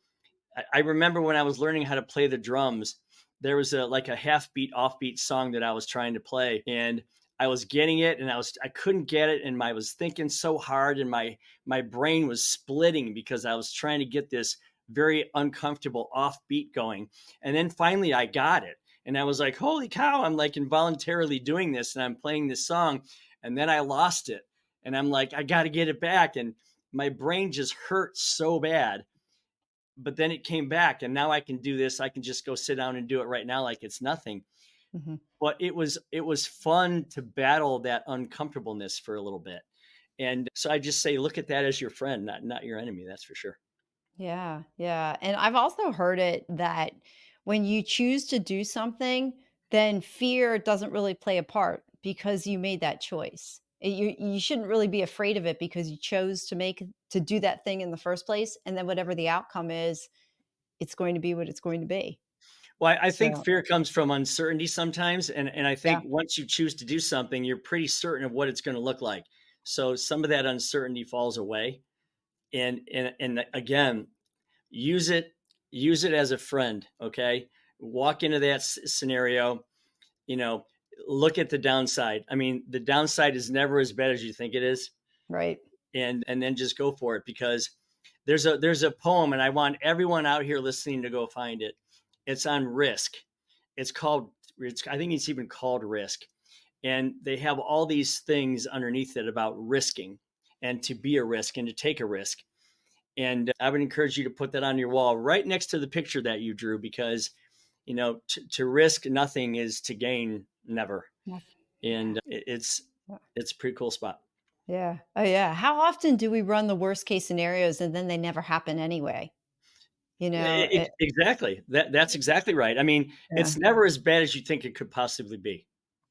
I remember when I was learning how to play the drums, there was a half beat, offbeat song that I was trying to play, and I was getting it and I couldn't get it. And I was thinking so hard and my brain was splitting because I was trying to get this very uncomfortable offbeat going. And then finally I got it. And I was like, holy cow, I'm like involuntarily doing this and I'm playing this song. And then I lost it. And I'm like, I got to get it back. And my brain just hurt so bad. But then it came back and now I can do this. I can just go sit down and do it right now like it's nothing. Mm-hmm. But it was fun to battle that uncomfortableness for a little bit. And so I just say, look at that as your friend, not your enemy. That's for sure. Yeah, yeah. And I've also heard it that when you choose to do something, then fear doesn't really play a part because you made that choice. You shouldn't really be afraid of it because you chose to do that thing in the first place. And then whatever the outcome is, it's going to be what it's going to be. Well, I think So, fear comes from uncertainty sometimes. And I yeah. think once you choose to do something, you're pretty certain of what it's going to look like. So some of that uncertainty falls away. And again, use it as a friend. Okay. Walk into that scenario, you know, look at the downside. I mean, the downside is never as bad as you think it is. Right. And then just go for it, because there's a poem, and I want everyone out here listening to go find it. It's on risk. I think it's even called Risk. And they have all these things underneath it about risking, and to be a risk, and to take a risk. And I would encourage you to put that on your wall right next to the picture that you drew, because, to risk nothing is to gain never. Yes. And it's a pretty cool spot. Yeah. Oh, yeah. How often do we run the worst case scenarios and then they never happen anyway? Exactly. That's exactly right. I mean, Yeah. it's never as bad as you think it could possibly be,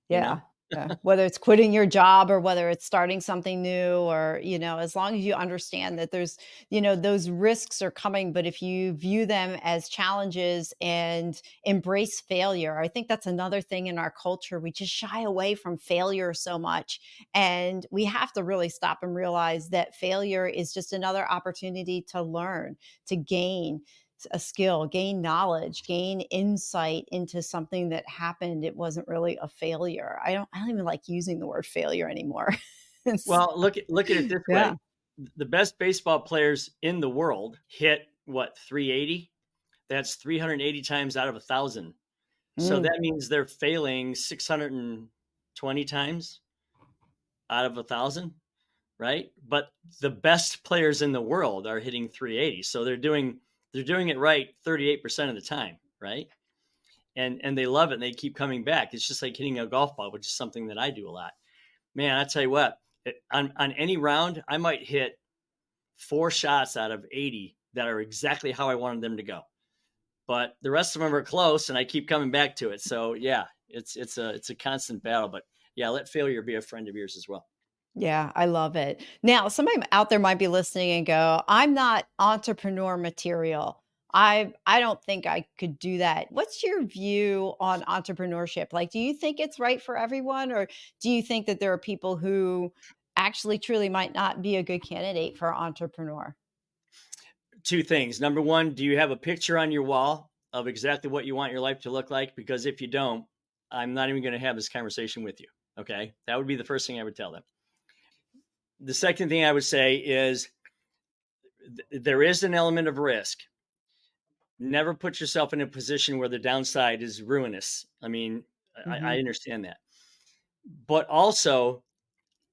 you Yeah. know? Yeah. Whether it's quitting your job or whether it's starting something new, or, as long as you understand that there's, those risks are coming, but if you view them as challenges and embrace failure, I think that's another thing in our culture. We just shy away from failure so much. And we have to really stop and realize that failure is just another opportunity to learn, to gain a skill, gain knowledge, gain insight into something that happened. It wasn't really a failure. I don't even like using the word failure anymore. Well, look at it this Yeah. way. The best baseball players in the world hit what, 380? That's 380 times out of 1,000. So Mm. that means they're failing 620 times out of 1,000, right? But the best players in the world are hitting 380. So they're doing it right 38% of the time, right? And they love it, and they keep coming back. It's just like hitting a golf ball, which is something that I do a lot. Man, I tell you what, on any round, I might hit 4 shots out of 80 that are exactly how I wanted them to go. But the rest of them are close, and I keep coming back to it. So yeah, it's a constant battle. But yeah, let failure be a friend of yours as well. Yeah, I love it. Now, somebody out there might be listening and go, "I'm not entrepreneur material. I don't think I could do that." What's your view on entrepreneurship? Like, do you think it's right for everyone, or do you think that there are people who actually truly might not be a good candidate for entrepreneur? Two things. Number one, do you have a picture on your wall of exactly what you want your life to look like? Because if you don't, I'm not even going to have this conversation with you. Okay. That would be the first thing I would tell them. The second thing I would say is there is an element of risk. Never put yourself in a position where the downside is ruinous. I mean, I Mhm. understand that. But also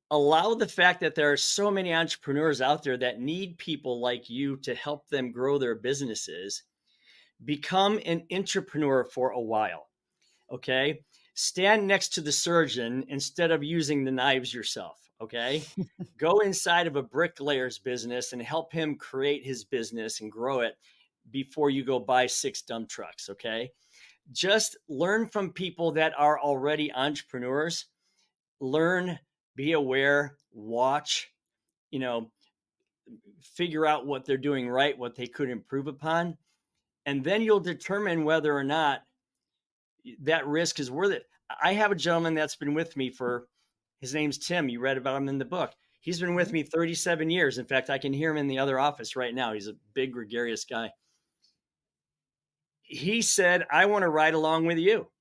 allow the fact that there are so many entrepreneurs out there that need people like you to help them grow their businesses. Become an entrepreneur for a while. Okay. Stand next to the surgeon instead of using the knives yourself. Okay. Go inside of a bricklayer's business and help him create his business and grow it before you go buy 6 dump trucks. Okay. Just learn from people that are already entrepreneurs. Learn, be aware, watch, you know, figure out what they're doing right, what they could improve upon. And then you'll determine whether or not that risk is worth it. I have a gentleman that's been with me his name's Tim. You read about him in the book. He's been with Mhm. me 37 years. In fact, I can hear him in the other office right now. He's a big, gregarious guy. He said, I want to ride along with you.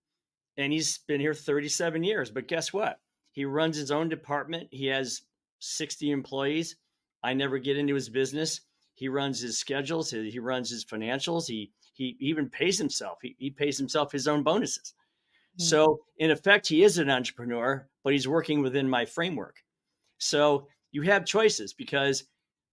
And he's been here 37 years. But guess what? He runs his own department. He has 60 employees. I never get into his business. He runs his schedules. He runs his financials. He even pays himself. He pays himself his own bonuses. Mm. So in effect, he is an entrepreneur, but he's working within my framework. So you have choices, because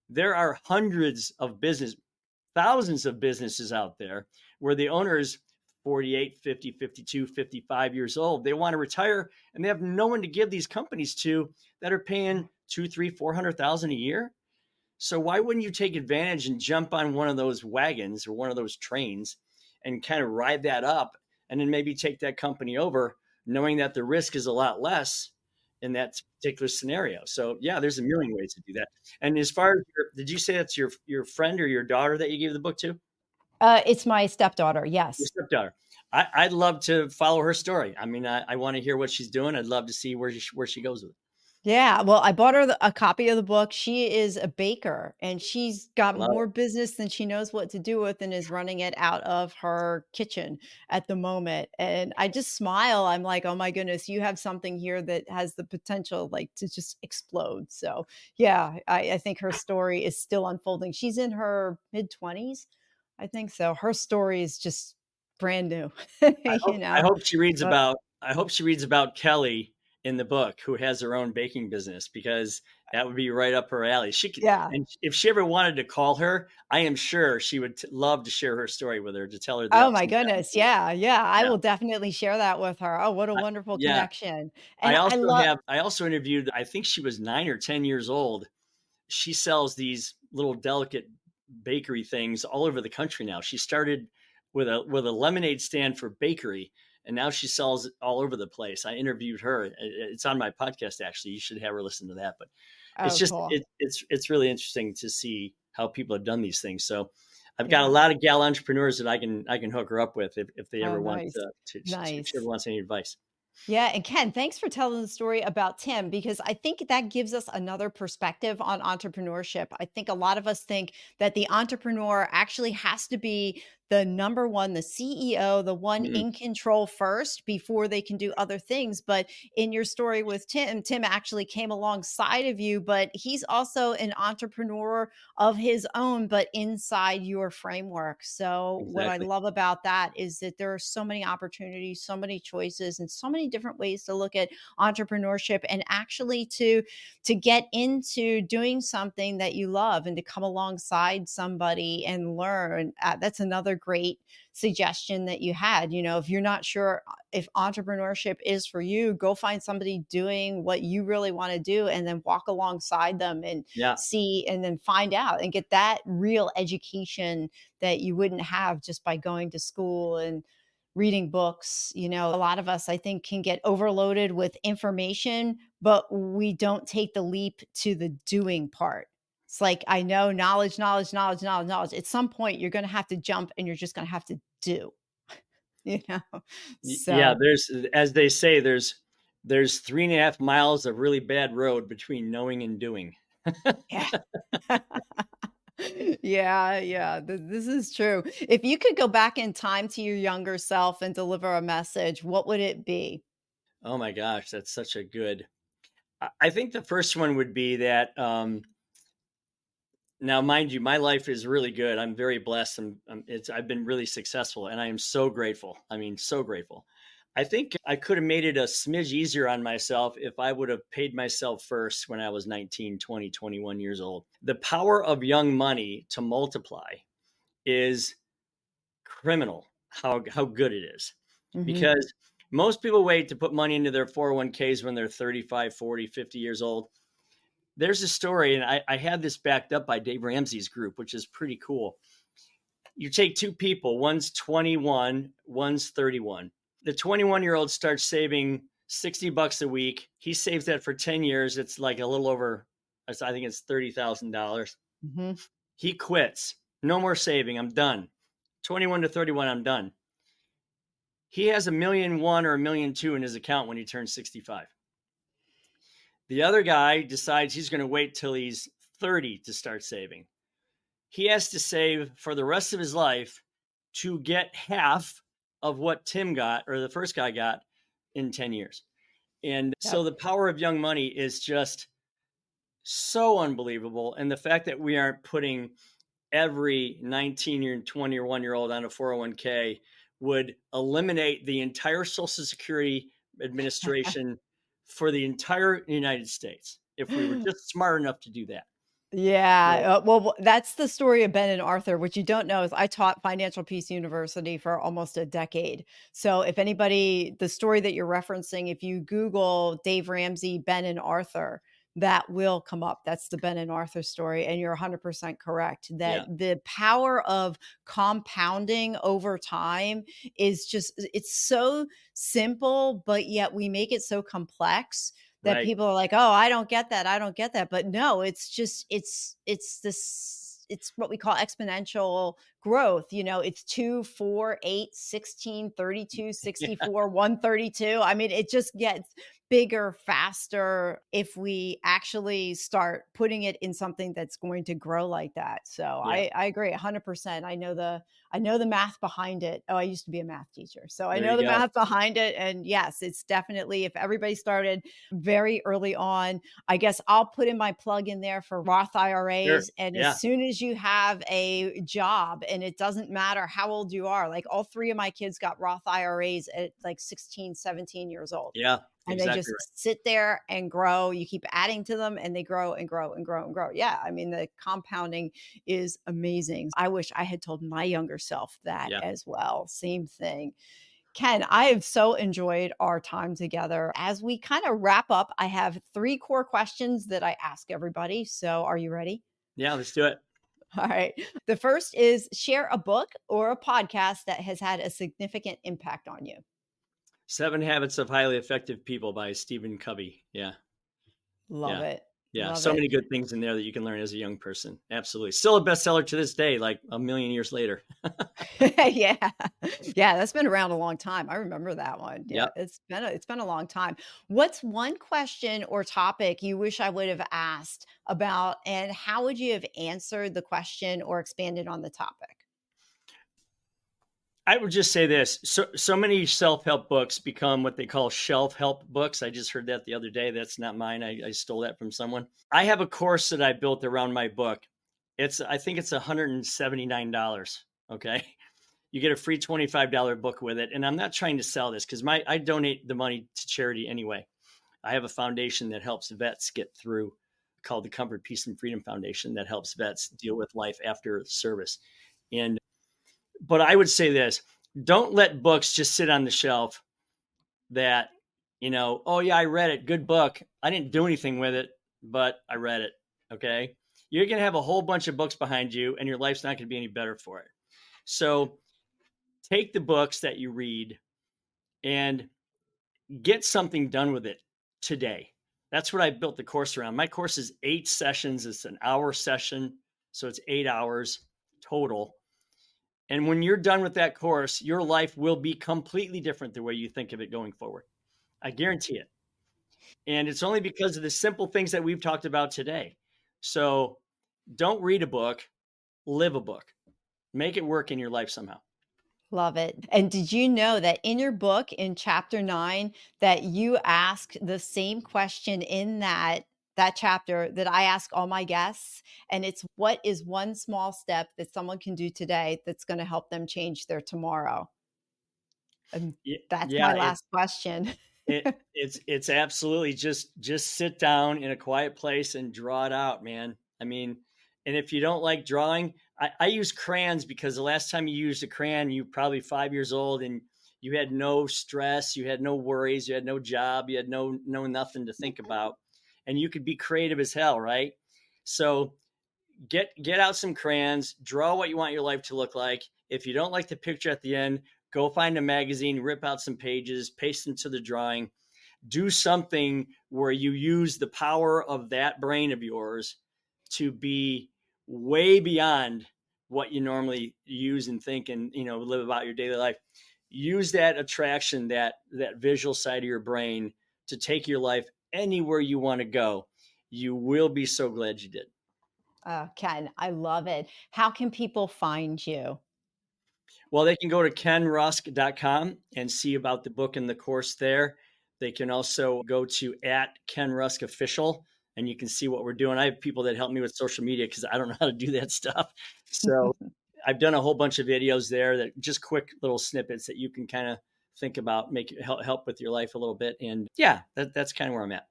there are thousands of businesses out there where the owners 48, 50, 52, 55 years old, they want to retire and they have no one to give these companies to that are paying 2, 3, 400,000 a year. So why wouldn't you take advantage and jump on one of those wagons or one of those trains and kind of ride that up, and then maybe take that company over, knowing that the risk is a lot less in that particular scenario. So yeah, there's a million ways to do that. And as far as did you say that's your friend or your daughter that you gave the book to? It's my stepdaughter. Your Yes. stepdaughter. I'd love to follow her story. I mean, I want to hear what she's doing. I'd love to see where she goes with it. Yeah, well, I bought her a copy of the book. She is a baker and she's got I love more it. business than she knows what to do with and is running it out of her kitchen at the moment. And I just smile. I'm like, oh my goodness, you have something here that has the potential like to just explode. So, yeah, I think her story is still unfolding. She's in her mid 20s, I think so. Her story is just brand new, you I know. hope she reads But about Kelly in the book, who has her own baking business, because that would be right up her alley. She could, yeah, and if she ever wanted to call her, I am sure she would love to share her story with her, to tell her the oh ups my and downs. goodness, yeah, yeah, I Yeah, will definitely share that with her. Oh, what a I, wonderful yeah. connection, and I love I also interviewed. I think she was 9 or 10 years old. She sells these little delicate bakery things all over the country now. She started with a lemonade stand for bakery, and now she sells it all over the place. I interviewed her. It's on my podcast actually. You should have her listen to that. But it's oh, just cool. it's really interesting to see how people have done these things. So I've got a Yeah. lot of gal entrepreneurs that I can hook her up with if they Oh, ever want nice. if she ever Nice. wants any advice. Yeah, and Ken, thanks for telling the story about Tim because I think that gives us another perspective on entrepreneurship. I think a lot of us think that the entrepreneur actually has to be the number one, the CEO, the one Mm, in control first before they can do other things. But in your story with Tim, Tim actually came alongside of you, but he's also an entrepreneur of his own, but inside your framework. So, what I exactly. love about that is that there are so many opportunities, so many choices, and so many different ways to look at entrepreneurship and actually to get into doing something that you love and to come alongside somebody and learn. That's another great suggestion that you had. You know, if you're not sure if entrepreneurship is for you, go find somebody doing what you really want to do and then walk alongside them and Yeah. see and then find out and get that real education that you wouldn't have just by going to school and reading books. You know, a lot of us, I think, can get overloaded with information, but we don't take the leap to the doing part. It's like, I know knowledge, knowledge, knowledge, knowledge, knowledge. At some point, you're going to have to jump and you're just going to have to do, you know? Yeah, So, there's, as they say, there's 3.5 miles of really bad road between knowing and doing. yeah. Yeah, yeah, this is true. If you could go back in time to your younger self and deliver a message, what would it be? Oh my gosh, that's such a good. I think the first one would be that. Now, mind you, my life is really good. I'm very blessed. I've been really successful, and I am so grateful. I mean, so grateful. I think I could have made it a smidge easier on myself if I would have paid myself first when I was 19, 20, 21 years old. The power of young money to multiply is criminal, how good it is. Mhm. Because most people wait to put money into their 401ks when they're 35, 40, 50 years old. There's a story, and I had this backed up by Dave Ramsey's group, which is pretty cool. You take two people, one's 21, one's 31. The 21-year-old starts saving $60 a week. He saves that for 10 years. It's like a little over, I think it's $30,000. Mhm. He quits. No more saving. I'm done. 21 to 31, I'm done. He has $1,000,001 or $1,000,002 in his account when he turns 65. The other guy decides he's going to wait till he's 30 to start saving. He has to save for the rest of his life to get half of what Tim got or the first guy got in 10 years. And so Yep. the power of young money is just so unbelievable. And the fact that we aren't putting every 19 year, 21-year old on a 401k would eliminate the entire Social Security Administration for the entire United States if we were just smart enough to do that. So, Yeah, well, that's the story of Ben and Arthur. What you don't know is I taught Financial Peace University for almost a decade. So if anybody, the story that you're referencing, if you Google Dave Ramsey, Ben and Arthur, that will come up. That's the Ben and Arthur story. And you're 100% correct that yeah, the power of compounding over time is just, it's so simple, but yet we make it so complex that right. people are like, "Oh, I don't get that. I don't get that." But no, it's just it's this it's what we call exponential growth. You know, it's 2, 4, 8, 16, 32, Yeah, 64, 132. I mean, it just gets bigger, faster if we actually start putting it in something that's going to grow like that. So Yeah. I agree 100%. I know the math behind it. Oh, I used to be a math teacher. So I There know you the go. math behind it. And yes, it's definitely, if everybody started very early on, I guess I'll put in my plug in there for Roth Sure. IRAs. And as Yeah. soon as you have a job, and it doesn't matter how old you are, like all three of my kids got Roth IRAs at like 16, 17 years old. Yeah. And they Exactly just right. sit there and grow. You keep adding to them and they grow and grow and grow and grow. Yeah. I mean, the compounding is amazing. I wish I had told my younger self that Yeah. as well. Same thing. Ken, I have so enjoyed our time together. As we kind of wrap up, I have three core questions that I ask everybody. So are you ready? Yeah. Let's do it. All right. The first is, share a book or a podcast that has had a significant impact on you. 7 Habits of Highly Effective People by Stephen Covey. Yeah. Love Yeah. it. Yeah. Love So it. many good things in there that you can learn as a young person. Absolutely. Still a bestseller to this day, like a million years later. Yeah. Yeah, that's been around a long time. I remember that one. Yeah, Yep. it's been a long time. What's one question or topic you wish I would have asked about, and how would you have answered the question or expanded on the topic? I would just say this. So many self-help books become what they call shelf-help books. I just heard that the other day. That's not mine. I stole that from someone. I have a course that I built around my book. I think it's $179. Okay. You get a free $25 book with it. And I'm not trying to sell this because I donate the money to charity anyway. I have a foundation that helps vets get through, called the Comfort, Peace, and Freedom Foundation, that helps vets deal with life after service. But I would say this: don't let books just sit on the shelf that, oh yeah, I read it. Good book. I didn't do anything with it, but I read it. Okay. You're going to have a whole bunch of books behind you and your life's not going to be any better for it. So take the books that you read and get something done with it today. That's what I built the course around. My course is 8 sessions. It's an hour session. So it's 8 hours total. And when you're done with that course, your life will be completely different the way you think of it going forward. I guarantee it. And it's only because of the simple things that we've talked about today. So don't read a book, live a book. Make it work in your life somehow. Love it. And did you know that in your book, in chapter 9, that you ask the same question in that chapter that I ask all my guests? And it's, what is one small step that someone can do today that's going to help them change their tomorrow? And that's my Yeah, last question. it's absolutely just sit down in a quiet place and draw it out, man. I mean, and if you don't like drawing, I use crayons because the last time you used a crayon, you probably 5 years old and you had no stress, you had no worries, you had no job, you had no nothing to think about, and you could be creative as hell, right? So get out some crayons, draw what you want your life to look like. If you don't like the picture at the end, go find a magazine, rip out some pages, paste into the drawing, do something where you use the power of that brain of yours to be way beyond what you normally use and think and, live about your daily life. Use that attraction, that visual side of your brain to take your life anywhere you want to go. You will be so glad you did. Ken, I love it. How can people find you? Well, they can go to kenrusk.com and see about the book and the course there. They can also go to @KenRuskOfficial and you can see what we're doing. I have people that help me with social media because I don't know how to do that stuff. So I've done a whole bunch of videos there that just quick little snippets that you can kind of think about, make it help with your life a little bit. And yeah, that's kind of where I'm at.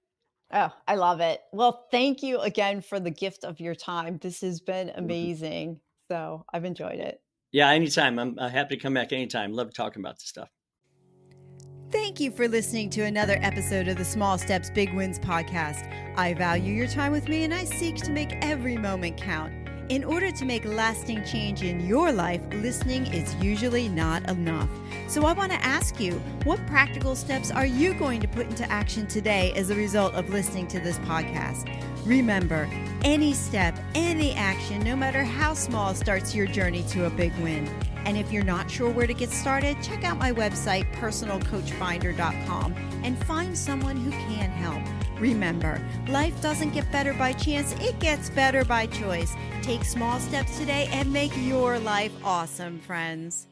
Oh, I love it. Well, thank you again for the gift of your time. This has been amazing. So I've enjoyed it. Yeah, anytime. I'm happy to come back anytime. Love talking about this stuff. Thank you for listening to another episode of the Small Steps, Big Wins podcast. I value your time with me and I seek to make every moment count. In order to make lasting change in your life, listening is usually not enough. So I want to ask you, what practical steps are you going to put into action today as a result of listening to this podcast? Remember, any step, any action, no matter how small, starts your journey to a big win. And if you're not sure where to get started, check out my website, personalcoachfinder.com, and find someone who can help. Remember, life doesn't get better by chance, it gets better by choice. Take small steps today and make your life awesome, friends.